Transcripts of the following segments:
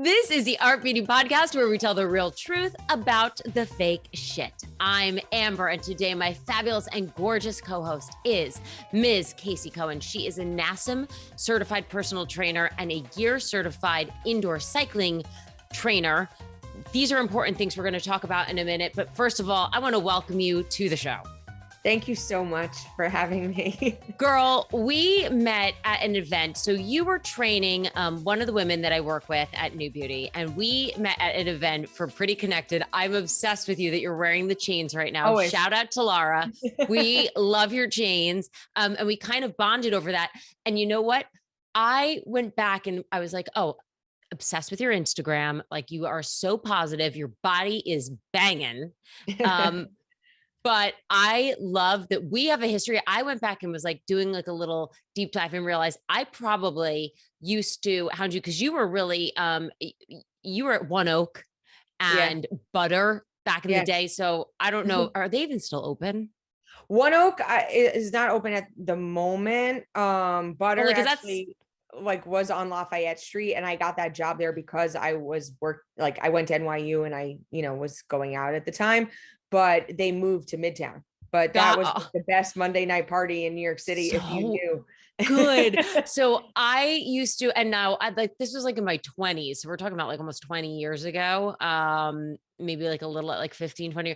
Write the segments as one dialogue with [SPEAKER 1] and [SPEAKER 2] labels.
[SPEAKER 1] This is the Art Beauty Podcast where we tell the real truth about the fake shit. I'm Amber, and today my fabulous and gorgeous co-host is Ms. Casey Cohen. She is a NASM certified personal trainer and a G.E.A.R certified indoor cycling trainer. These are important things we're going to talk about in a minute, but first of all, I want to welcome you to the show.
[SPEAKER 2] Thank you so much for having me.
[SPEAKER 1] Girl, we met at an event. So you were training one of the women that I work with at New Beauty, and we met at an event for Pretty Connected. I'm obsessed with you that you're wearing the chains right now.
[SPEAKER 2] Always.
[SPEAKER 1] Shout out to Lara. We love your chains. And we kind of bonded over that. And you know what? I went back and I was like, oh, obsessed with your Instagram. Like, you are so positive. Your body is banging. But I love that we have a history. I went back and was like doing like a little deep dive and realized I probably used to hound you because you were really, you were at One Oak and Butter back in the day. So I don't know, are they even still open?
[SPEAKER 2] One Oak is not open at the moment. Butter actually was on Lafayette Street, and I got that job there because I went to NYU and I, was going out at the time. But they moved to Midtown. But that was the best Monday night party in New York City, if you knew.
[SPEAKER 1] Good. So I used to, and now this was like in my 20s. So we're talking about like almost 20 years ago. Maybe like a little like 15, 20.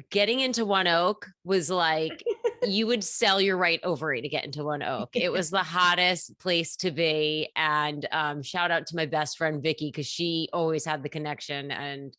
[SPEAKER 1] Getting into One Oak was like, you would sell your right ovary to get into One Oak. It was the hottest place to be. And shout out to my best friend, Vicky, because she always had the connection. And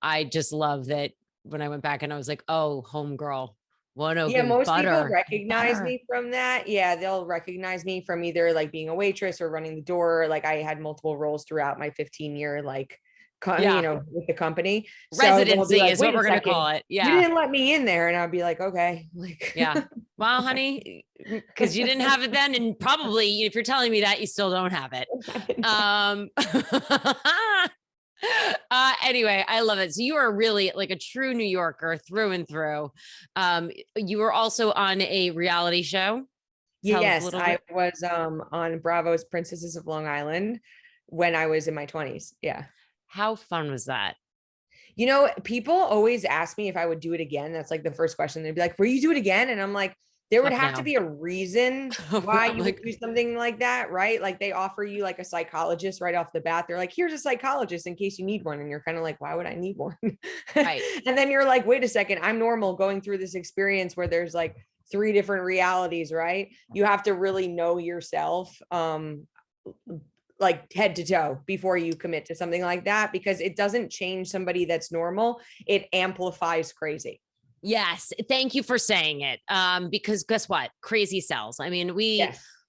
[SPEAKER 1] I just love that. When I went back and I was like, oh, homegirl, One Oak.
[SPEAKER 2] Yeah, most people recognize me from that. Yeah, they'll recognize me from either like being a waitress or running the door. Like, I had multiple roles throughout my 15-year with the company.
[SPEAKER 1] Residency
[SPEAKER 2] like,
[SPEAKER 1] is what we're going to call it. Yeah.
[SPEAKER 2] You didn't let me in there. And I'd be like, okay.
[SPEAKER 1] Yeah. Well, honey, because you didn't have it then. And probably if you're telling me that, you still don't have it. Anyway, I love it. So you are really like a true New Yorker through and through. You were also on a reality show.
[SPEAKER 2] Yes, I was on Bravo's Princesses of Long Island when I was in my 20s. Yeah.
[SPEAKER 1] How fun was that?
[SPEAKER 2] People always ask me if I would do it again. That's like the first question. They'd be like, will you do it again? And I'm like, there would have to be a reason why you would do something like that, right? Like, they offer you like a psychologist right off the bat. They're like, here's a psychologist in case you need one. And you're kind of like, why would I need one? Right. And then you're like, wait a second, I'm normal going through this experience where there's like 3 different realities, right? You have to really know yourself, like head to toe before you commit to something like that, because it doesn't change somebody that's normal. It amplifies crazy.
[SPEAKER 1] Yes. Thank you for saying it. Because guess what? Crazy sells. I mean, we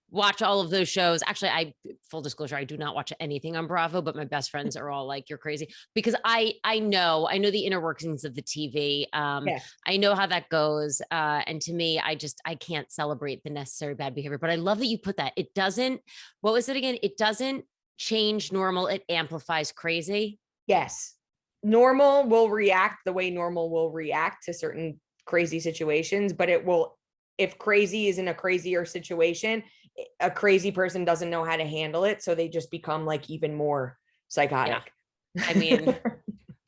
[SPEAKER 1] watch all of those shows. Actually, full disclosure, I do not watch anything on Bravo, but my best friends are all like, you're crazy, because I know the inner workings of the TV. I know how that goes. And to me, I can't celebrate the necessary bad behavior, but I love that you put that. It doesn't, what was it again? It doesn't change normal. It amplifies crazy.
[SPEAKER 2] Yes. Normal will react the way normal will react to certain crazy situations, but it will, if crazy is in a crazier situation, a crazy person doesn't know how to handle it. So they just become like even more psychotic.
[SPEAKER 1] Yeah. I mean,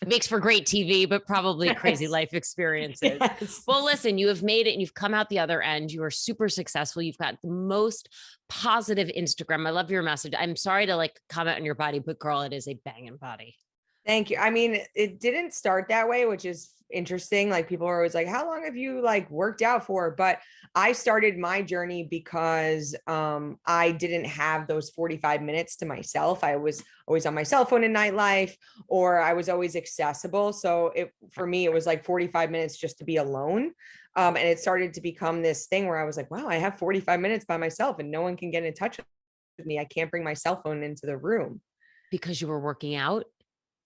[SPEAKER 1] it makes for great TV, but probably crazy life experiences. Yes. Well, listen, you have made it and you've come out the other end. You are super successful. You've got the most positive Instagram. I love your message. I'm sorry to like comment on your body, but girl, it is a banging body.
[SPEAKER 2] Thank you. I mean, it didn't start that way, which is interesting. Like, people are always like, how long have you like worked out for? But I started my journey because I didn't have those 45 minutes to myself. I was always on my cell phone in nightlife, or I was always accessible. So for me, it was like 45 minutes just to be alone. And it started to become this thing where I was like, wow, I have 45 minutes by myself and no one can get in touch with me. I can't bring my cell phone into the room.
[SPEAKER 1] Because you were working out?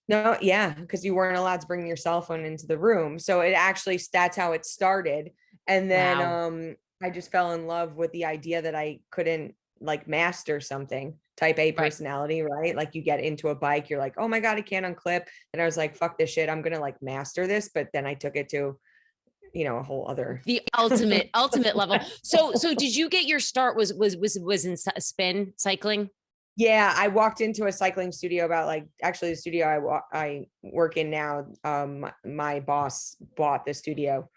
[SPEAKER 2] No, yeah, because you weren't allowed to bring your cell phone into the room. So that's how it started. And then I just fell in love with the idea that I couldn't like master something, type A personality, right? Like, you get into a bike, you're like, oh my God, I can't unclip. And I was like, fuck this shit. I'm going to like master this. But then I took it to, a whole other,
[SPEAKER 1] the ultimate level. So did you get your start was in spin cycling?
[SPEAKER 2] Yeah, I walked into a cycling studio about like, actually the studio I work in now, my boss bought the studio.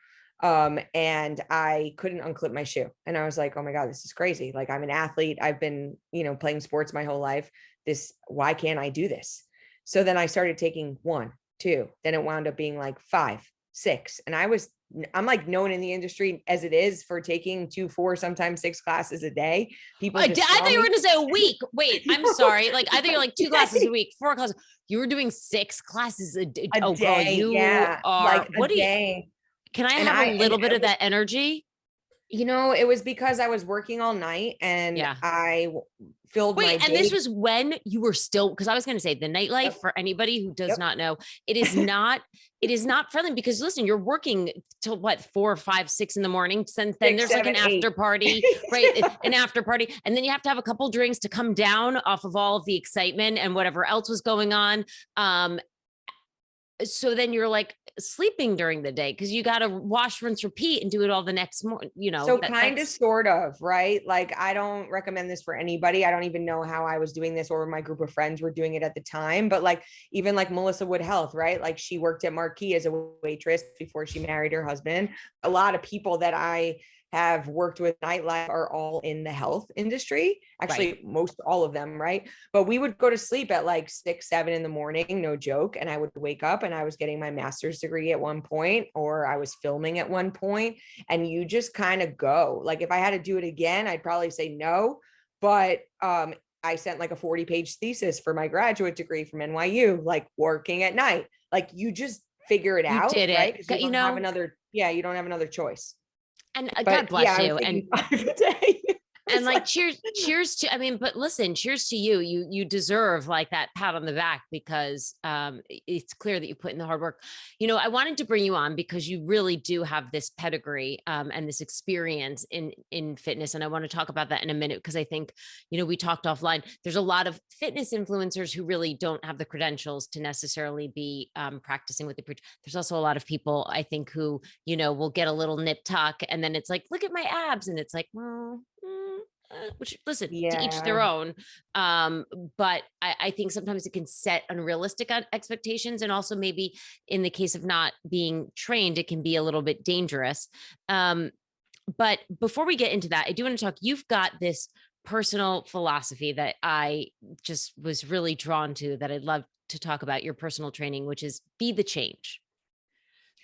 [SPEAKER 2] And I couldn't unclip my shoe. And I was like, oh my God, this is crazy. Like, I'm an athlete. I've been, playing sports my whole life. Why can't I do this? So then I started taking 1, 2, then it wound up being like 5, 6. And I'm like known in the industry as it is for taking 2, 4, sometimes 6 classes a day. People
[SPEAKER 1] I
[SPEAKER 2] just
[SPEAKER 1] thought you were
[SPEAKER 2] me.
[SPEAKER 1] going to say a week. Wait, I'm sorry. Like, I think you're like 2 classes a week, 4 classes. You were doing 6 classes a day.
[SPEAKER 2] A
[SPEAKER 1] Oh, girl,
[SPEAKER 2] day,
[SPEAKER 1] you
[SPEAKER 2] yeah,
[SPEAKER 1] are,
[SPEAKER 2] like a
[SPEAKER 1] what do you,
[SPEAKER 2] day.
[SPEAKER 1] can I
[SPEAKER 2] And
[SPEAKER 1] have a
[SPEAKER 2] and
[SPEAKER 1] little bit
[SPEAKER 2] it
[SPEAKER 1] of that energy?
[SPEAKER 2] it was because I was working all night and
[SPEAKER 1] Yeah.
[SPEAKER 2] I filled my
[SPEAKER 1] Wait, and this
[SPEAKER 2] day.
[SPEAKER 1] was when you were still, because I was going to say the nightlife,
[SPEAKER 2] Yep,
[SPEAKER 1] for anybody who does
[SPEAKER 2] yep.
[SPEAKER 1] not know, it is not friendly, because listen, you're working till what, 4, 5, 6 in the morning. Then
[SPEAKER 2] 6,
[SPEAKER 1] there's like
[SPEAKER 2] 7,
[SPEAKER 1] an after
[SPEAKER 2] 8.
[SPEAKER 1] party, right? An after party. And then you have to have a couple drinks to come down off of all of the excitement and whatever else was going on. So then you're like sleeping during the day because you got to wash, rinse, repeat and do it all the next morning.
[SPEAKER 2] So kind of,
[SPEAKER 1] That's
[SPEAKER 2] sort of, right? Like, I don't recommend this for anybody. I don't even know how I was doing this or my group of friends were doing it at the time. But like, even like Melissa Wood Health, right? Like, she worked at Marquee as a waitress before she married her husband. A lot of people that I have worked with nightlife are all in the health industry. Actually,
[SPEAKER 1] right.
[SPEAKER 2] most all of them, right? But we would go to sleep at like 6, 7 in the morning, no joke. And I would wake up and I was getting my master's degree at one point, or I was filming at one point, and you just kind of go. Like, if I had to do it again, I'd probably say no. But I sent like a 40-page thesis for my graduate degree from NYU, like working at night. Like, you just figure it
[SPEAKER 1] You
[SPEAKER 2] out,
[SPEAKER 1] did
[SPEAKER 2] right?
[SPEAKER 1] it.
[SPEAKER 2] Because you don't have another choice.
[SPEAKER 1] And God
[SPEAKER 2] But yeah,
[SPEAKER 1] bless
[SPEAKER 2] I was
[SPEAKER 1] you. And
[SPEAKER 2] taking 5 a day.
[SPEAKER 1] and
[SPEAKER 2] It's
[SPEAKER 1] like
[SPEAKER 2] like,
[SPEAKER 1] cheers to, I mean, but listen, cheers to you. You deserve like that pat on the back, because it's clear that you put in the hard work. I wanted to bring you on because you really do have this pedigree and this experience in fitness, and I want to talk about that in a minute, because I think, we talked offline, there's a lot of fitness influencers who really don't have the credentials to necessarily be practicing what they preach. There's also a lot of people, I think, who will get a little nip tuck, and then it's like, look at my abs, and it's like, well, which, listen, to each their
[SPEAKER 2] yeah.
[SPEAKER 1] own. But I think sometimes it can set unrealistic expectations, and also maybe in the case of not being trained, it can be a little bit dangerous. But before we get into that, I do want to talk. You've got this personal philosophy that I just was really drawn to, that I'd love to talk about, your personal training, which is be the change.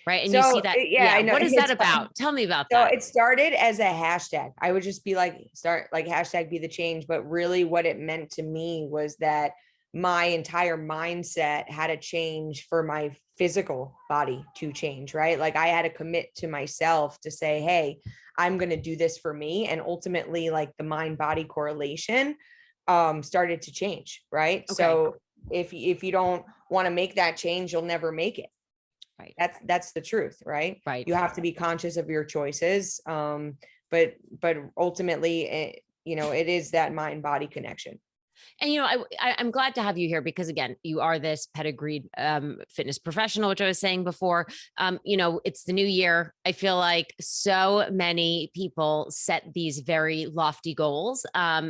[SPEAKER 1] Right. And you see
[SPEAKER 2] So
[SPEAKER 1] that.
[SPEAKER 2] yeah, I
[SPEAKER 1] Yeah.
[SPEAKER 2] know.
[SPEAKER 1] What is that
[SPEAKER 2] It's fun.
[SPEAKER 1] about? Tell me about
[SPEAKER 2] So
[SPEAKER 1] that.
[SPEAKER 2] it started as a hashtag. I would just be like, start like hashtag be the change. But really what it meant to me was that my entire mindset had to change for my physical body to change, right? Like, I had to commit to myself to say, hey, I'm going to do this for me. And ultimately, like, the mind body correlation started to change, right?
[SPEAKER 1] Okay.
[SPEAKER 2] So if you don't want to make that change, you'll never make it.
[SPEAKER 1] Right.
[SPEAKER 2] That's the truth, right?
[SPEAKER 1] Right.
[SPEAKER 2] You have to be conscious of your choices. But ultimately, it is that mind body connection.
[SPEAKER 1] And I'm glad to have you here, because again, you are this pedigreed fitness professional, which I was saying before. It's the new year. I feel like so many people set these very lofty goals.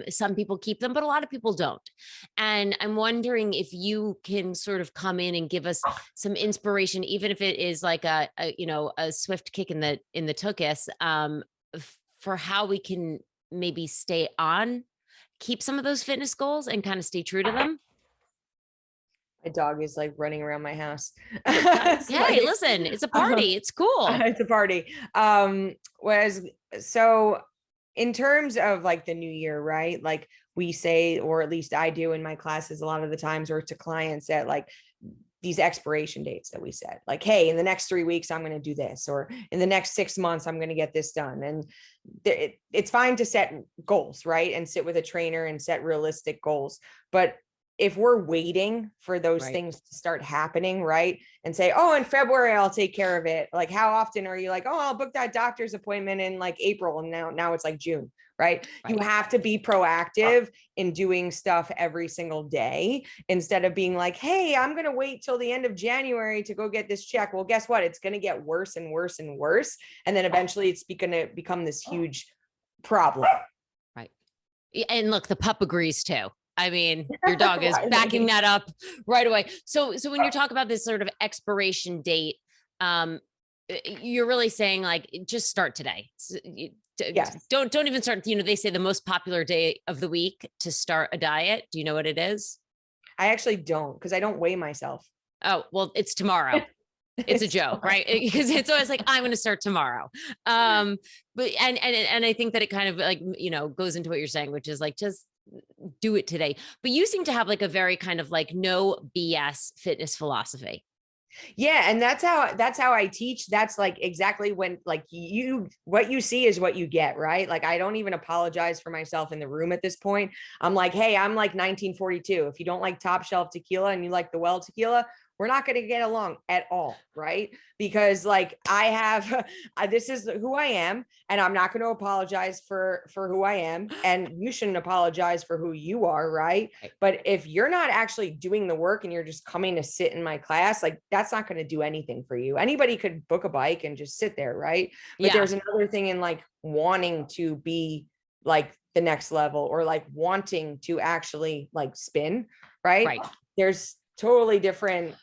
[SPEAKER 1] Some people keep them, but a lot of people don't. And I'm wondering if you can sort of come in and give us some inspiration, even if it is like a swift kick in the tuchus, for how we can maybe keep some of those fitness goals and kind of stay true to them.
[SPEAKER 2] My dog is like running around my house.
[SPEAKER 1] Hey,
[SPEAKER 2] Like,
[SPEAKER 1] listen, it's a party. It's cool.
[SPEAKER 2] it's a party. Whereas, so in terms of like the new year, right? Like, we say, or at least I do in my classes a lot of the times, or to clients, that like these expiration dates that we set, like, hey, in the next 3 weeks, I'm going to do this, or in the next 6 months, I'm going to get this done. And it's fine to set goals, right? And sit with a trainer and set realistic goals. But if we're waiting for those
[SPEAKER 1] Right.
[SPEAKER 2] things to start happening, right? And say, oh, in February, I'll take care of it. Like, how often are you like, oh, I'll book that doctor's appointment in like April. And now it's like June, right? You
[SPEAKER 1] Right.
[SPEAKER 2] have to be proactive in doing stuff every single day, instead of being like, hey, I'm going to wait till the end of January to go get this check. Well, guess what? It's going to get worse and worse and worse. And then eventually it's going to become this huge problem.
[SPEAKER 1] Right. And look, the pup agrees too. I mean, your dog is backing that up right away. So when you talk about this sort of expiration date, you're really saying like, just start today.
[SPEAKER 2] Yes.
[SPEAKER 1] Don't even start, they say the most popular day of the week to start a diet. Do you know what it is?
[SPEAKER 2] I actually don't, because I don't weigh myself.
[SPEAKER 1] Oh, well, it's tomorrow. It's a joke, right? Because it's always like, I'm going to start tomorrow. But I think that it kind of like, goes into what you're saying, which is like, just do it today. But you seem to have like a very kind of like no BS fitness philosophy.
[SPEAKER 2] Yeah. And that's how I teach. That's like exactly when like what you see is what you get, right? Like I don't even apologize for myself in the room at this point. I'm like, hey, I'm like 1942. If you don't like top shelf tequila and you like the well tequila, we're not going to get along at all, right? Because like I have, this is who I am, and I'm not going to apologize for who I am, and you shouldn't apologize for who you are, right? But if you're not actually doing the work and you're just coming to sit in my class, like that's not going to do anything for you. Anybody could book a bike and just sit there, right? But there's another thing in like wanting to be like the next level, or like wanting to actually like spin, right? There's totally different.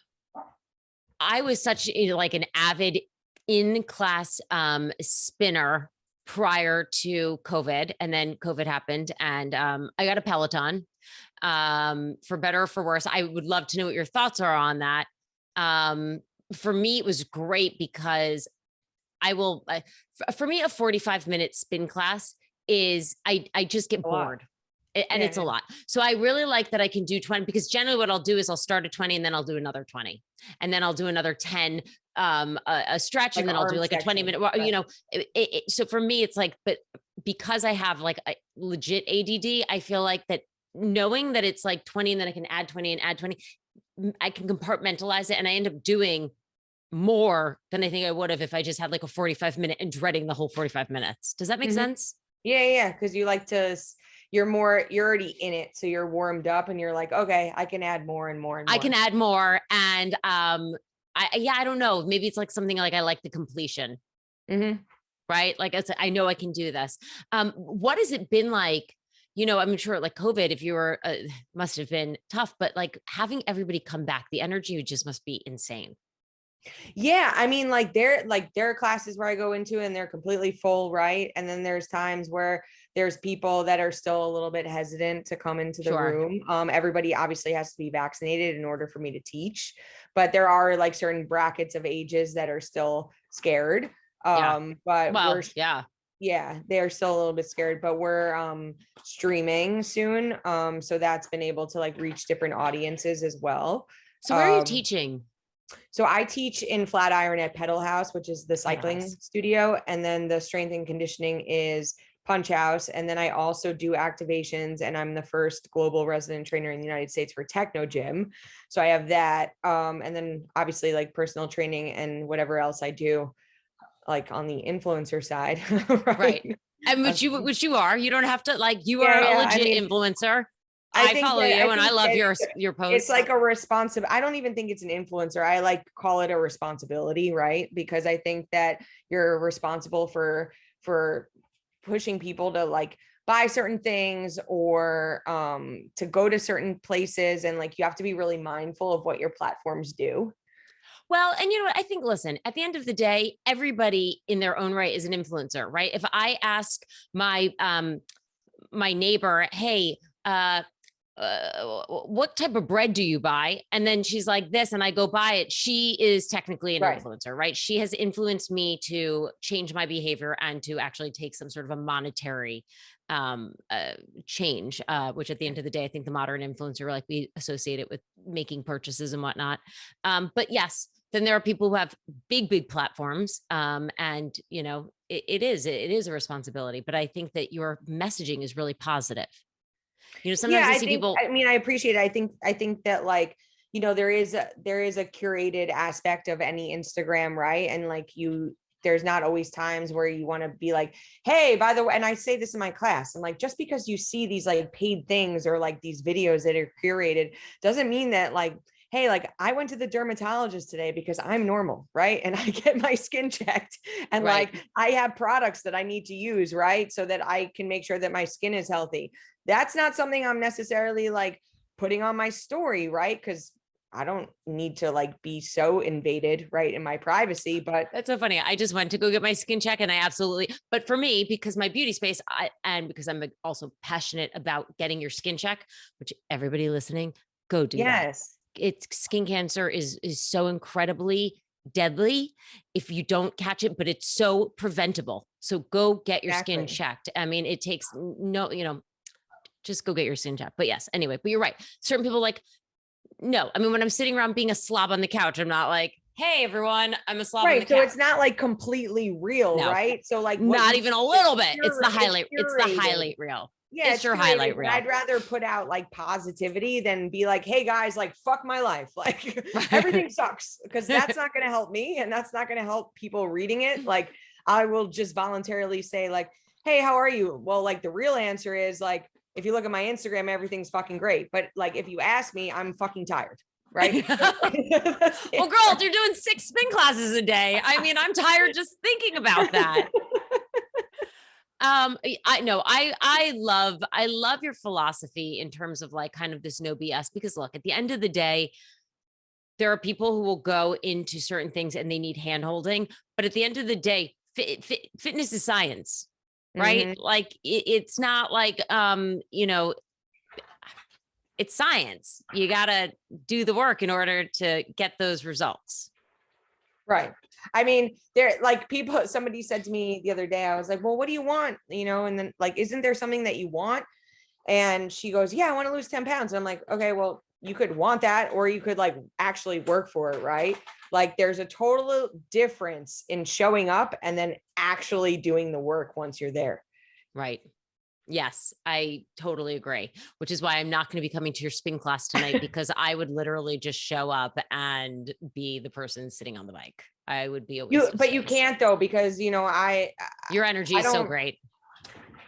[SPEAKER 1] I was such like an avid in-class spinner prior to COVID, and then COVID happened, and I got a Peloton. For better or for worse, I would love to know what your thoughts are on that. For me, it was great because for me, a 45-minute spin class is, I just get bored. And it's a lot. So I really like that I can do 20, because generally what I'll do is I'll start at 20 and then I'll do another 20, and then I'll do another 10, a stretch, like, and then I'll do like a 20-minute, so for me, it's like, but because I have like a legit ADD, I feel like that knowing that it's like 20 and then I can add 20 and add 20, I can compartmentalize it, and I end up doing more than I think I would have if I just had like a 45-minute and dreading the whole 45 minutes. Does that make sense?
[SPEAKER 2] Yeah. Cause you like to, you're already in it. So you're warmed up and you're like, okay, I can add more and more and more.
[SPEAKER 1] I can add more. And I don't know. Maybe it's like something like I like the completion. Right? Like I know I can do this. What has it been like? I'm sure like COVID, if you were, must have been tough, but like having everybody come back, the energy just must be insane.
[SPEAKER 2] Yeah. I mean, like there are classes where I go into and they're completely full. Right. And then there's times where there's people that are still a little bit hesitant to come into the room. Everybody obviously has to be vaccinated in order for me to teach, but there are like certain brackets of ages that are still scared. But they're still a little bit scared, but we're streaming soon. So that's been able to like reach different audiences as well.
[SPEAKER 1] So where are you teaching?
[SPEAKER 2] So I teach in Flatiron at Pedal House, which is the cycling studio. And then the strength and conditioning is Punch House. And then I also do activations, and I'm the first global resident trainer in the United States for Techno Gym. So I have that. And then obviously like personal training and whatever else I do, like on the influencer side.
[SPEAKER 1] Right. And which you are, you don't have to like, you are a legit influencer. I follow you and I love your posts.
[SPEAKER 2] It's like a I don't even think it's an influencer. I like call it a responsibility, right? Because I think that you're responsible for pushing people to like buy certain things, or to go to certain places, and like you have to be really mindful of what your platforms do.
[SPEAKER 1] Well, and you know what? I think, listen, at the end of the day, everybody in their own right is an influencer, right? If I ask my my neighbor, hey, what type of bread do you buy? And then she's like this, and I go buy it. She is technically an influencer, right? She has influenced me to change my behavior and to actually take some sort of a monetary change, which at the end of the day, I think the modern influencer, like we associate it with making purchases and whatnot. But yes, then there are people who have big platforms. And it is a responsibility, but I think that your messaging is really positive. Sometimes I see people.
[SPEAKER 2] I mean, I appreciate it. I think that like, there is a curated aspect of any Instagram, right? And like there's not always times where you want to be like, hey, by the way, and I say this in my class, and like, just because you see these like paid things or like these videos that are curated doesn't mean that like, hey, like I went to the dermatologist today because I'm normal, right? And I get my skin checked, and like I have products that I need to use, right? So that I can make sure that my skin is healthy. that's not something I'm necessarily like putting on my story, right? Because I don't need to like be so invaded, right, in my privacy. But
[SPEAKER 1] That's so funny. I just went to go get my skin check and I absolutely, but for me, because my beauty space, and because I'm also passionate about getting your skin check, which everybody listening, go do that.
[SPEAKER 2] yes,
[SPEAKER 1] It's skin cancer is so incredibly deadly if you don't catch it, but it's so preventable. So go get your skin
[SPEAKER 2] exactly.
[SPEAKER 1] checked. I mean, it takes no, just go get your skin checked. But yes, anyway, but you're right. Certain people like, no, I mean, when I'm sitting around being a slob on the couch, I'm not like, hey, everyone, I'm a slob on the
[SPEAKER 2] Right. So
[SPEAKER 1] couch.
[SPEAKER 2] it's not like completely real,
[SPEAKER 1] No,
[SPEAKER 2] right? So like what
[SPEAKER 1] not
[SPEAKER 2] you
[SPEAKER 1] even a little bit. It's the
[SPEAKER 2] it's
[SPEAKER 1] highlight. It's the
[SPEAKER 2] curated.
[SPEAKER 1] highlight reel.
[SPEAKER 2] Yeah,
[SPEAKER 1] It's
[SPEAKER 2] it's
[SPEAKER 1] your
[SPEAKER 2] curated,
[SPEAKER 1] highlight
[SPEAKER 2] but
[SPEAKER 1] reel.
[SPEAKER 2] I'd rather put out like positivity than be like, hey guys, like fuck my life. Like
[SPEAKER 1] Right.
[SPEAKER 2] everything sucks, because that's not going to help me and that's not going to help people reading it. Like I will just voluntarily say like, hey, how are you? Well, like the real answer is like, if you look at my Instagram, everything's fucking great. But like, if you ask me, I'm fucking tired. Right.
[SPEAKER 1] Well, girl, you're doing 6 spin classes a day. I mean, I'm tired just thinking about that. I know I love your philosophy in terms of like kind of this no BS, because look, at the end of the day, there are people who will go into certain things and they need hand holding, but at the end of the day, fitness is science, right?
[SPEAKER 2] Mhm.
[SPEAKER 1] Like it's not like it's science. You got to do the work in order to get those results.
[SPEAKER 2] Right. I mean, there like people, somebody said to me the other day, I was like, well, what do you want? And then like, isn't there something that you want? And she goes, yeah, I want to lose 10 pounds. And I'm like, okay, well, you could want that, or you could like actually work for it, right? Like there's a total difference in showing up and then actually doing the work once you're there.
[SPEAKER 1] Right. Yes, I totally agree, which is why I'm not going to be coming to your spin class tonight, because I would literally just show up and be the person sitting on the bike. I would be a waste of
[SPEAKER 2] But you
[SPEAKER 1] space.
[SPEAKER 2] can't though, because
[SPEAKER 1] Your energy
[SPEAKER 2] I
[SPEAKER 1] is so
[SPEAKER 2] don't,
[SPEAKER 1] great.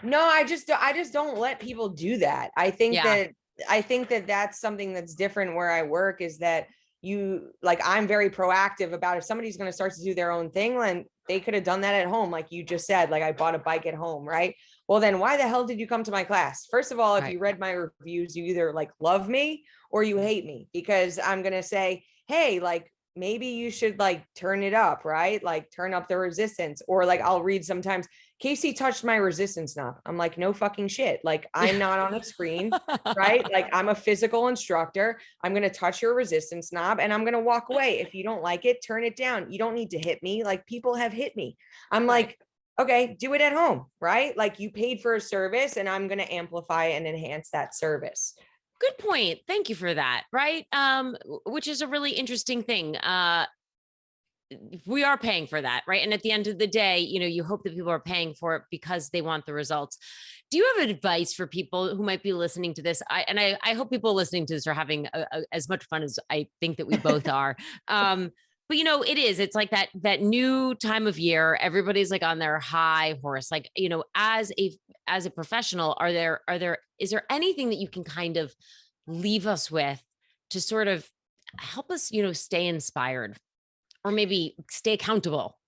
[SPEAKER 2] no, I just don't let people do that.
[SPEAKER 1] Yeah.
[SPEAKER 2] I think that that's something that's different where I work, is that you like, I'm very proactive about if somebody's going to start to do their own thing, then they could have done that at home. Like you just said, like I bought a bike at home, right? Well, then why the hell did you come to my class? First of all, if
[SPEAKER 1] Right.
[SPEAKER 2] you read my reviews, you either like love me or you hate me, because I'm going to say, hey, like maybe you should like turn it up, right? Like turn up the resistance, or like I'll read sometimes, Casey touched my resistance knob. I'm like, no fucking shit. Like I'm not on a screen, right? Like I'm a physical instructor. I'm going to touch your resistance knob and I'm going to walk away. If you don't like it, turn it down. You don't need to hit me. Like people have hit me. I'm
[SPEAKER 1] Right.
[SPEAKER 2] like, okay, do it at home, right? Like you paid for a service and I'm going to amplify and enhance that service.
[SPEAKER 1] Good point. Thank you for that. Right. Which is a really interesting thing. We are paying for that, right? And at the end of the day, you hope that people are paying for it because they want the results. Do you have advice for people who might be listening to this? I hope people listening to this are having as much fun as I think that we both are. But it's like that new time of year. Everybody's like on their high horse. Like, as a professional, is there anything that you can kind of leave us with to sort of help us, stay inspired? Or maybe stay accountable?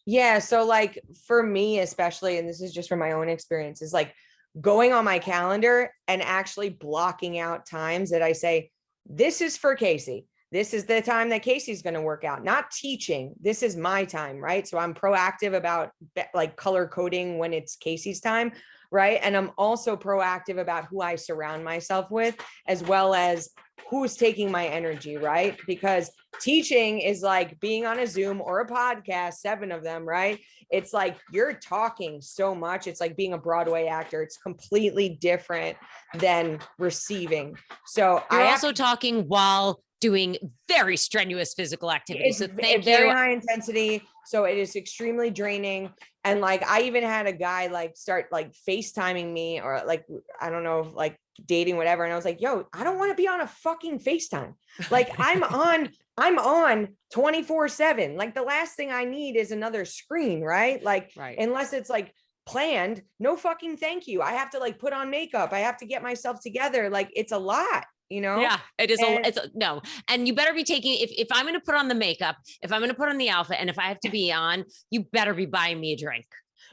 [SPEAKER 2] Yeah. So like for me, especially, and this is just from my own experience, is like going on my calendar and actually blocking out times that I say, this is for Casey. This is the time that Casey's going to work out, not teaching. This is my time, right? So I'm proactive about like color coding when it's Casey's time, right? And I'm also proactive about who I surround myself with, as well as who's taking my energy, right? Because teaching is like being on a Zoom or a podcast, 7 of them, right? It's like you're talking so much. It's like being a Broadway actor. It's completely different than receiving. So
[SPEAKER 1] You're also talking while doing very strenuous physical activity.
[SPEAKER 2] It's
[SPEAKER 1] So thank
[SPEAKER 2] very
[SPEAKER 1] you.
[SPEAKER 2] high intensity. So it is extremely draining. And like, I even had a guy like start like FaceTiming me, or like, I don't know, like dating, whatever. And I was like, yo, I don't want to be on a fucking FaceTime. Like I'm on 24/7. Like the last thing I need is another screen, right? Like,
[SPEAKER 1] Right.
[SPEAKER 2] unless it's like planned, no fucking thank you. I have to like put on makeup. I have to get myself together. Like it's a lot.
[SPEAKER 1] Yeah, it is.
[SPEAKER 2] And
[SPEAKER 1] No. And you better be taking, if I'm going to put on the makeup, if I'm going to put on the outfit, and if I have to be on, you better be buying me a drink.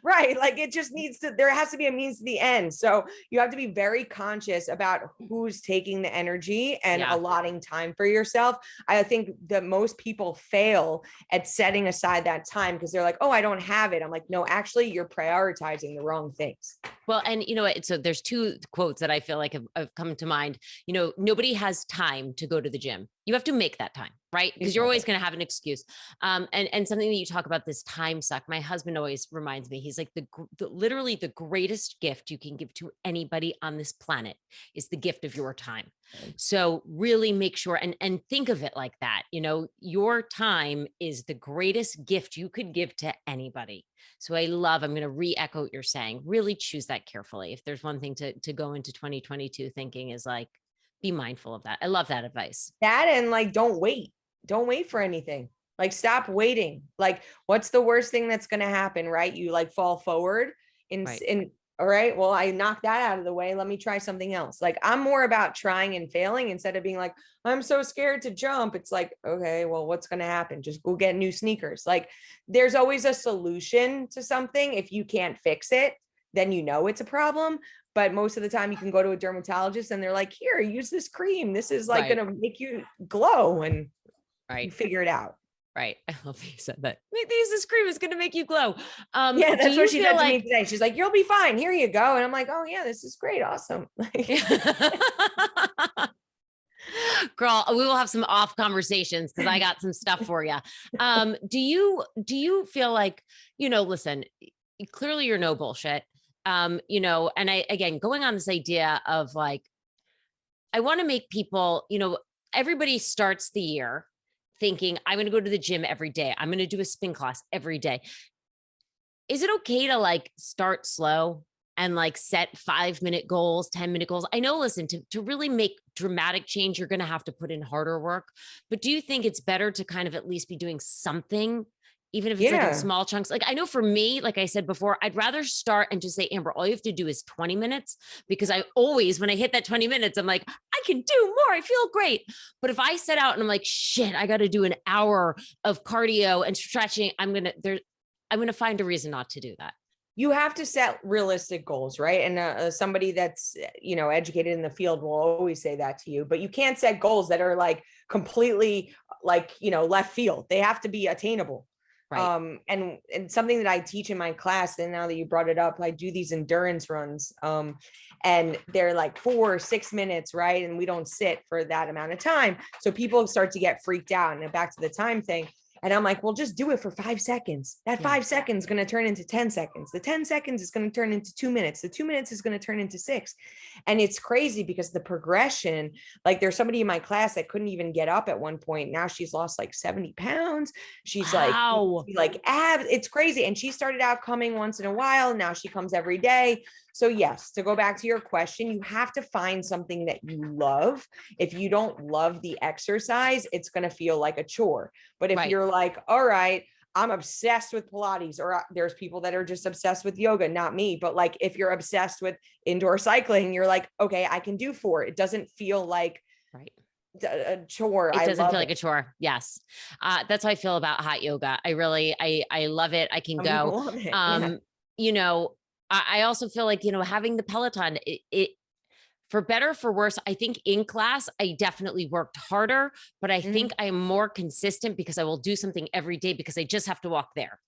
[SPEAKER 2] Right. Like it just needs to, there has to be a means to the end. So you have to be very conscious about who's taking the energy and
[SPEAKER 1] Yeah.
[SPEAKER 2] allotting time for yourself. I think that most people fail at setting aside that time because they're like, oh, I don't have it. I'm like, no, actually, you're prioritizing the wrong things.
[SPEAKER 1] Well, and you know what? So there's two quotes that I feel like have come to mind. You know, nobody has time to go to the gym. You have to make that time, right? Because you're always
[SPEAKER 2] Exactly.
[SPEAKER 1] going to have an excuse. And something that you talk about, this time suck. My husband always reminds me. He's like literally the greatest gift you can give to anybody on this planet is the gift of your time. So really make sure and think of it like that. You know, your time is the greatest gift you could give to anybody. So I'm going to re-echo what you're saying. Really choose that carefully. If there's one thing to go into 2022 thinking is like, be mindful of that. I love that advice.
[SPEAKER 2] That and like, don't wait. Don't wait for anything. Like, stop waiting. Like, what's the worst thing that's going to happen? Right. You like fall forward
[SPEAKER 1] Right.
[SPEAKER 2] all right, well, I knocked that out of the way. Let me try something else. Like, I'm more about trying and failing instead of being like, I'm so scared to jump. It's like, okay, well, what's going to happen? Just go get new sneakers. Like, there's always a solution to something. If you can't fix it, then you know it's a problem. But most of the time you can go to a dermatologist and they're like, here, use this cream. This is like
[SPEAKER 1] Right.
[SPEAKER 2] going to make you glow, and you
[SPEAKER 1] Right.
[SPEAKER 2] figure it out.
[SPEAKER 1] Right. I love that you said that. This cream is going to make you glow.
[SPEAKER 2] Yeah,
[SPEAKER 1] Do
[SPEAKER 2] that's
[SPEAKER 1] you
[SPEAKER 2] what she
[SPEAKER 1] feel
[SPEAKER 2] said to me
[SPEAKER 1] like,
[SPEAKER 2] today. She's like, you'll be fine. Here you go. And I'm like, oh yeah, this is great. Awesome.
[SPEAKER 1] girl, we will have some off conversations because I got some stuff for you. Do you feel like, you know, listen, clearly you're no bullshit. You know, and again, going on this idea of like, I want to make people, you know, everybody starts the year thinking, I'm going to go to the gym every day. I'm going to do a spin class every day. Is it okay to like start slow and like set 5-minute goals, 10-minute goals? I know, listen, to really make dramatic change, you're going to have to put in harder work. But do you think it's better to kind of at least be doing something, even if it's like in
[SPEAKER 2] Yeah.
[SPEAKER 1] small chunks? Like I know for me, like I said before, I'd rather start and just say, Amber, all you have to do is 20 minutes, because I always, when I hit that 20 minutes, I'm like, I can do more. I feel great. But if I set out and I'm like, shit, I got to do an hour of cardio and stretching, I'm going to find a reason not to do that.
[SPEAKER 2] You have to set realistic goals, right? And somebody that's, educated in the field will always say that to you, but you can't set goals that are like completely like, left field. They have to be attainable.
[SPEAKER 1] Right.
[SPEAKER 2] And something that I teach in my class, and now that you brought it up, I do these endurance runs, and they're like 4 or 6 minutes, right? And we don't sit for that amount of time. So people start to get freaked out. And back to the time thing. And I'm like, well, just do it for 5 seconds. That 5 seconds is going to turn into 10 seconds. The 10 seconds is going to turn into 2 minutes. The 2 minutes is going to turn into 6. And it's crazy because the progression, like there's somebody in my class that couldn't even get up at one point. Now she's lost like 70 pounds. She's
[SPEAKER 1] Wow.
[SPEAKER 2] like abs. It's crazy. And she started out coming once in a while. Now she comes every day. So yes, to go back to your question, you have to find something that you love. If you don't love the exercise, it's going to feel like a chore. But if you're like, all right, I'm obsessed with Pilates, or there's people that are just obsessed with yoga, not me. But like, if you're obsessed with indoor cycling, you're like, okay, I can do 4. It doesn't feel like a chore.
[SPEAKER 1] It doesn't feel like a chore. Yes. That's how I feel about hot yoga. I really, I love it. I can go.
[SPEAKER 2] Love it. Yeah.
[SPEAKER 1] You know, I also feel like, having the Peloton, it for better, for worse, I think in class, I definitely worked harder, but I think I'm more consistent because I will do something every day because I just have to walk there.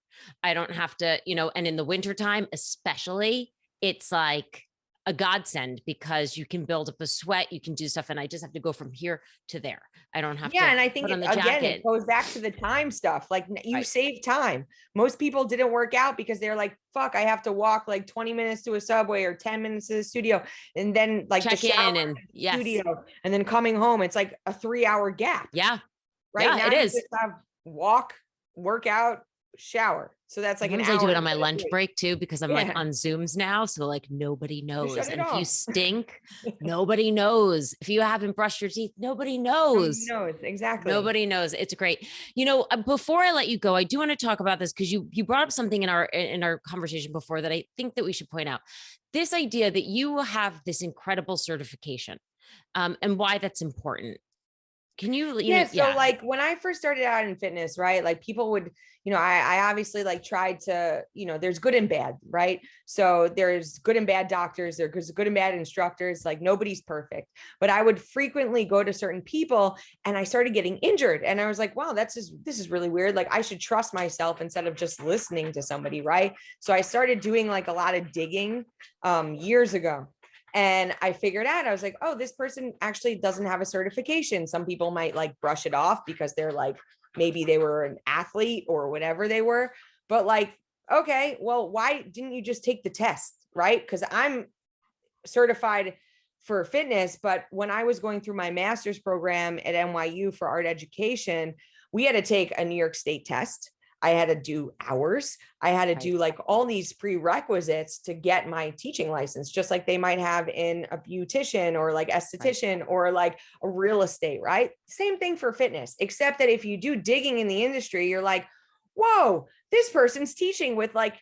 [SPEAKER 1] I don't have to, and in the wintertime, especially, it's like a godsend because you can build up a sweat, you can do stuff. And I just have to go from here to there. I don't have to
[SPEAKER 2] and I think
[SPEAKER 1] put on the
[SPEAKER 2] again,
[SPEAKER 1] jacket.
[SPEAKER 2] it goes back to the time stuff. Like you save time. Most people didn't work out because they're like, fuck, I have to walk like 20 minutes to a Subway or 10 minutes to the studio. And then like
[SPEAKER 1] check
[SPEAKER 2] the shower
[SPEAKER 1] in and
[SPEAKER 2] studio, and then coming home, it's like a 3-hour gap.
[SPEAKER 1] Yeah.
[SPEAKER 2] Right
[SPEAKER 1] yeah,
[SPEAKER 2] now
[SPEAKER 1] it
[SPEAKER 2] you
[SPEAKER 1] is.
[SPEAKER 2] just have walk, workout, shower. So that's like an hour.
[SPEAKER 1] I do it on my lunch break too, because I'm like on Zooms now. So like nobody knows. And if you stink, nobody knows. If you haven't brushed your teeth, nobody knows.
[SPEAKER 2] Nobody knows. Exactly.
[SPEAKER 1] Nobody knows. It's great. Before I let you go, I do want to talk about this because you brought up something in our conversation before that I think that we should point out. This idea that you have this incredible certification, and why that's important. Can you,
[SPEAKER 2] Yeah. So
[SPEAKER 1] yeah,
[SPEAKER 2] like when I first started out in fitness, right? Like people would, I obviously like tried to, there's good and bad, right? So there's good and bad doctors, there's good and bad instructors, like nobody's perfect. But I would frequently go to certain people and I started getting injured. And I was like, wow, this is really weird. Like I should trust myself instead of just listening to somebody, right? So I started doing like a lot of digging years ago. And I figured out, I was like, oh, this person actually doesn't have a certification. Some people might like brush it off because they're like, maybe they were an athlete or whatever they were. But like, okay, well, why didn't you just take the test? Right? Because I'm certified for fitness. But when I was going through my master's program at NYU for art education, we had to take a New York State test. I had to do hours. I had to do like all these prerequisites to get my teaching license, just like they might have in a beautician or like esthetician or like a real estate, right? Same thing for fitness, except that if you do digging in the industry, you're like, whoa, this person's teaching with like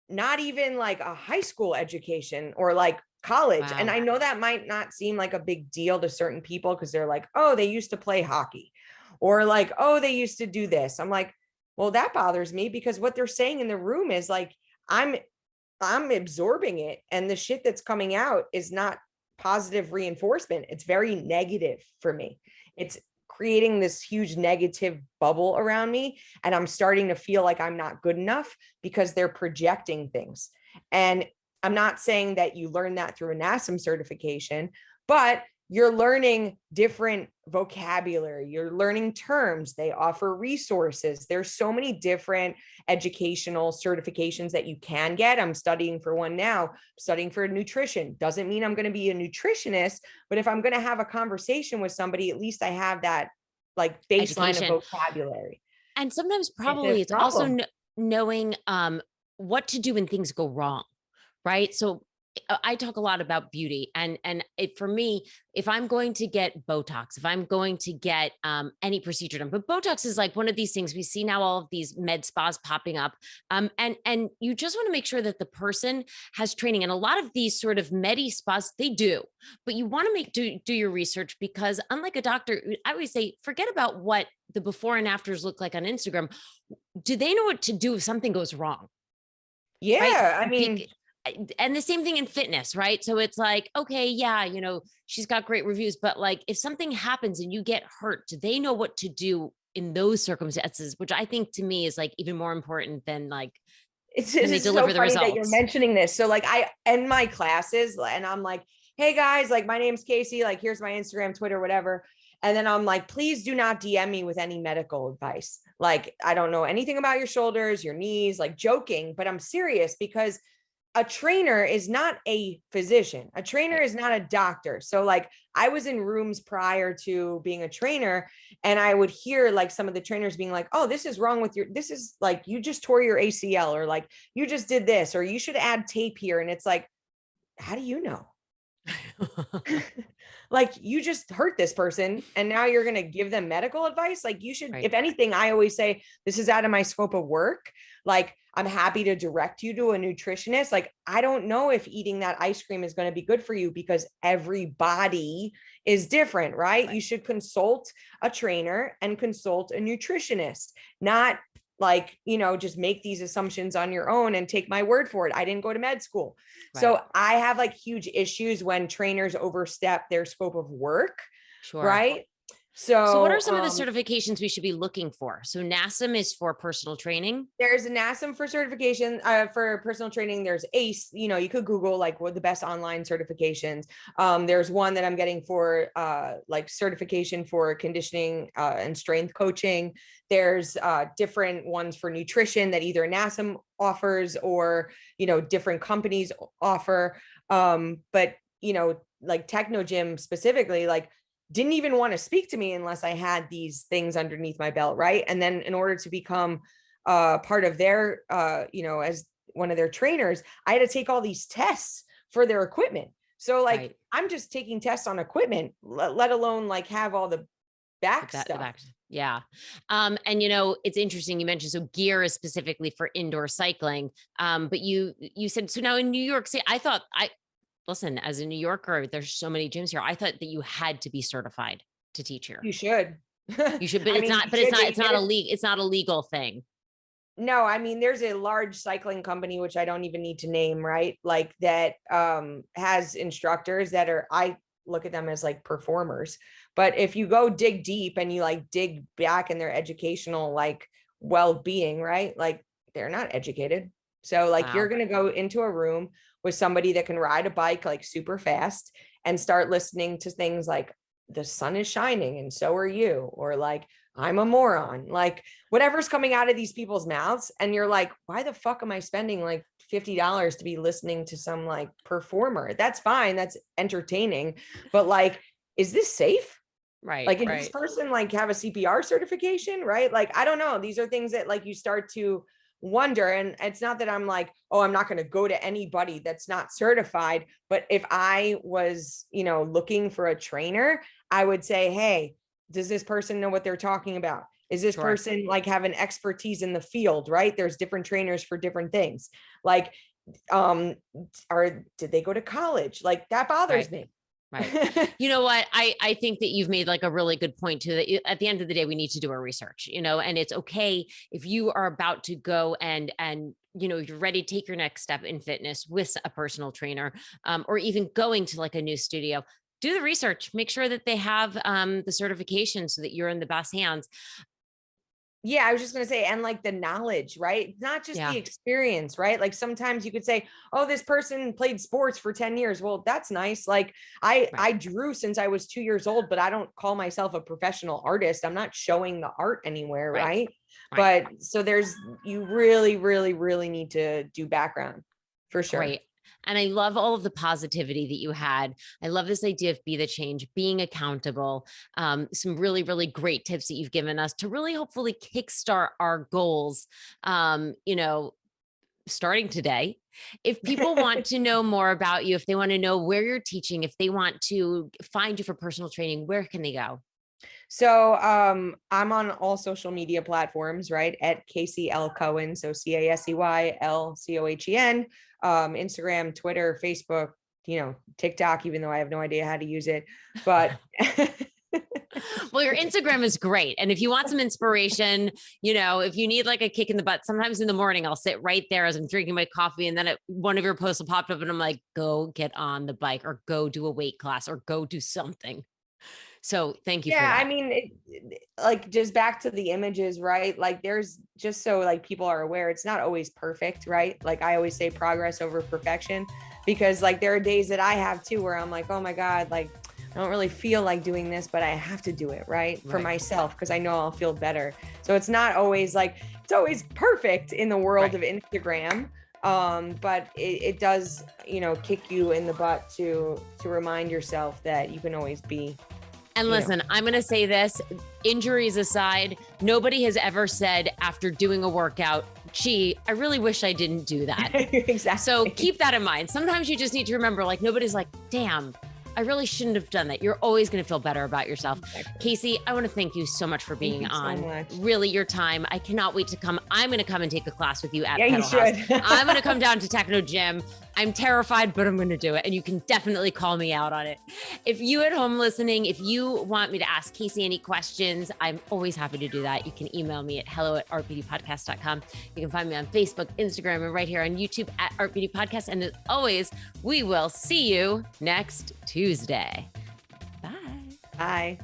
[SPEAKER 2] not even like a high school education or like college.
[SPEAKER 1] wow.
[SPEAKER 2] And I know that might not seem like a big deal to certain people because they're like, oh, they used to play hockey or like, oh, they used to do this. I'm like, well, that bothers me because what they're saying in the room is like, I'm absorbing it. And the shit that's coming out is not positive reinforcement. It's very negative for me. It's creating this huge negative bubble around me. And I'm starting to feel like I'm not good enough because they're projecting things. And I'm not saying that you learn that through a NASM certification, but you're learning different vocabulary, you're learning terms, they offer resources. There's so many different educational certifications that you can get. I'm studying for one now, studying for nutrition. Doesn't mean I'm going to be a nutritionist, but if I'm going to have a conversation with somebody, at least I have that like baseline
[SPEAKER 1] Education.
[SPEAKER 2] of vocabulary.
[SPEAKER 1] And sometimes
[SPEAKER 2] It's
[SPEAKER 1] probably
[SPEAKER 2] a
[SPEAKER 1] it's also
[SPEAKER 2] problem.
[SPEAKER 1] knowing what to do when things go wrong, right? So I talk a lot about beauty, and for me, if I'm going to get Botox, if I'm going to get any procedure done, but Botox is like one of these things we see now, all of these med spas popping up, and you just want to make sure that the person has training. And a lot of these sort of medi spas, they do, but you want to do your research because unlike a doctor, I always say, forget about what the before and afters look like on Instagram. Do they know what to do if something goes wrong? Right.
[SPEAKER 2] Yeah, I mean,
[SPEAKER 1] And the same thing in fitness, right? So it's like, okay, yeah, she's got great reviews, but like if something happens and you get hurt, do they know what to do in those circumstances? Which I think to me is like even more important than like, can they
[SPEAKER 2] it's so
[SPEAKER 1] deliver the
[SPEAKER 2] funny that you're
[SPEAKER 1] results?
[SPEAKER 2] mentioning this. So like I end my classes and I'm like, hey guys, like my name's Casey, like here's my Instagram, Twitter, whatever. And then I'm like, please do not DM me with any medical advice. Like, I don't know anything about your shoulders, your knees, like joking, but I'm serious because a trainer is not a physician. A trainer
[SPEAKER 1] Right.
[SPEAKER 2] is not a doctor. So like I was in rooms prior to being a trainer and I would hear like some of the trainers being like, oh, this is wrong with this is like, you just tore your ACL or like, you just did this, or you should add tape here. And it's like, how do you know? Like you just hurt this person and now you're going to give them medical advice. Like you should,
[SPEAKER 1] Right.
[SPEAKER 2] if anything, I always say this is out of my scope of work. Like I'm happy to direct you to a nutritionist. Like I don't know if eating that ice cream is going to be good for you because every body is different, right? You should consult a trainer and consult a nutritionist, not like, just make these assumptions on your own and take my word for it. I didn't go to med school.
[SPEAKER 1] Right.
[SPEAKER 2] So I have like huge issues when trainers overstep their scope of work,
[SPEAKER 1] Sure.
[SPEAKER 2] right?
[SPEAKER 1] So what are
[SPEAKER 2] So
[SPEAKER 1] some of the certifications we should be looking for? So NASM is for personal training.
[SPEAKER 2] there's a NASM for certification for personal training. There's ACE. You could Google like what the best online certifications. There's one that I'm getting for like certification for conditioning and strength coaching. There's different ones for nutrition that either NASM offers or different companies offer. But like Techno Gym specifically, like didn't even want to speak to me unless I had these things underneath my belt, right? And then in order to become part of their, as one of their trainers, I had to take all these tests for their equipment. So like,
[SPEAKER 1] Right.
[SPEAKER 2] I'm just taking tests on equipment, let alone like have all the back
[SPEAKER 1] The
[SPEAKER 2] stuff.
[SPEAKER 1] back. Yeah. And it's interesting. You mentioned, so G.E.A.R is specifically for indoor cycling. But you said, so now in New York City, listen, as a New Yorker, there's so many gyms here. I thought that you had to be certified to teach here.
[SPEAKER 2] You should.
[SPEAKER 1] You should, but
[SPEAKER 2] I
[SPEAKER 1] it's
[SPEAKER 2] mean,
[SPEAKER 1] not,
[SPEAKER 2] you
[SPEAKER 1] but it's
[SPEAKER 2] should,
[SPEAKER 1] not,
[SPEAKER 2] but
[SPEAKER 1] it's
[SPEAKER 2] you
[SPEAKER 1] not
[SPEAKER 2] gotta-
[SPEAKER 1] it's not a legal thing.
[SPEAKER 2] No, I mean, there's a large cycling company, which I don't even need to name, right? Like that has instructors that are, I look at them as like performers. But if you go dig deep and you like dig back in their educational like well-being, right? Like they're not educated. So like you're
[SPEAKER 1] Wow.
[SPEAKER 2] gonna go into a room with somebody that can ride a bike like super fast and start listening to things like the sun is shining and so are you, or like I'm a moron, like whatever's coming out of these people's mouths. And you're like, why the fuck am I spending like $50 to be listening to some like performer? That's fine. That's entertaining. But like, is this safe?
[SPEAKER 1] Right.
[SPEAKER 2] Like, did this
[SPEAKER 1] Right.
[SPEAKER 2] person like have a CPR certification? Right. Like, I don't know. These are things that like you start to wonder. And it's not that I'm like, oh, I'm not going to go to anybody that's not certified. But if I was, looking for a trainer, I would say, hey, does this person know what they're talking about? Is this
[SPEAKER 1] Sure.
[SPEAKER 2] person like have an expertise in the field, right? There's different trainers for different things. Like, did they go to college? Like that bothers
[SPEAKER 1] Right.
[SPEAKER 2] me.
[SPEAKER 1] Right. You know what? I think that you've made like a really good point too, that at the end of the day, we need to do our research, and it's okay if you are about to go and, you're ready to take your next step in fitness with a personal trainer, or even going to like a new studio. Do the research, make sure that they have the certification so that you're in the best hands.
[SPEAKER 2] Yeah, I was just going to say, and like the knowledge, right? Not just
[SPEAKER 1] Yeah.
[SPEAKER 2] the experience, right? Like sometimes you could say, oh, this person played sports for 10 years. Well, that's nice. Like I
[SPEAKER 1] Right.
[SPEAKER 2] drew since I was 2 years old, but I don't call myself a professional artist. I'm not showing the art anywhere,
[SPEAKER 1] Right.
[SPEAKER 2] right?
[SPEAKER 1] Right.
[SPEAKER 2] But so you really, really, really need to do background for sure.
[SPEAKER 1] Great. And I love all of the positivity that you had. I love this idea of be the change, being accountable. Some really, really great tips that you've given us to really hopefully kickstart our goals. Starting today. If people want to know more about you, if they want to know where you're teaching, if they want to find you for personal training, where can they go?
[SPEAKER 2] So I'm on all social media platforms, right? At Casey L. Cohen. So CASEYLCOHEN, Instagram, Twitter, Facebook, TikTok, even though I have no idea how to use it. But
[SPEAKER 1] Well, your Instagram is great. And if you want some inspiration, if you need like a kick in the butt, sometimes in the morning, I'll sit right there as I'm drinking my coffee. And then one of your posts will pop up and I'm like, go get on the bike or go do a weight class or go do something. So thank you for
[SPEAKER 2] yeah, I
[SPEAKER 1] that.
[SPEAKER 2] mean, like just back to the images, right? Like there's just so like people are aware, it's not always perfect, right? Like I always say progress over perfection, because like there are days that I have too where I'm like, oh my God, like I don't really feel like doing this, but I have to do it, right? For
[SPEAKER 1] Right.
[SPEAKER 2] myself, because I know I'll feel better. So it's not always like, it's always perfect in the world
[SPEAKER 1] Right.
[SPEAKER 2] of Instagram. But it does, kick you in the butt to remind yourself that you can always be.
[SPEAKER 1] And listen, I'm going to say this, injuries aside, nobody has ever said after doing a workout, gee, I really wish I didn't do that.
[SPEAKER 2] Exactly.
[SPEAKER 1] So keep that in mind. Sometimes you just need to remember, like, nobody's like, damn, I really shouldn't have done that. You're always going to feel better about yourself.
[SPEAKER 2] Exactly.
[SPEAKER 1] Casey, I want to thank you so much for being
[SPEAKER 2] Thank you so
[SPEAKER 1] on.
[SPEAKER 2] much.
[SPEAKER 1] Really, your time. I cannot wait to come. I'm going to come and take a class with you at
[SPEAKER 2] Yeah, you
[SPEAKER 1] Pedal House.
[SPEAKER 2] should.
[SPEAKER 1] I'm going to come down to Techno Gym. I'm terrified, but I'm going to do it. And you can definitely call me out on it. If you at home listening, if you want me to ask Casey any questions, I'm always happy to do that. You can email me at hello@artbeautypodcast.com. You can find me on Facebook, Instagram, and right here on YouTube at Art Beauty Podcast. And as always, we will see you next Tuesday. Bye.
[SPEAKER 2] Bye.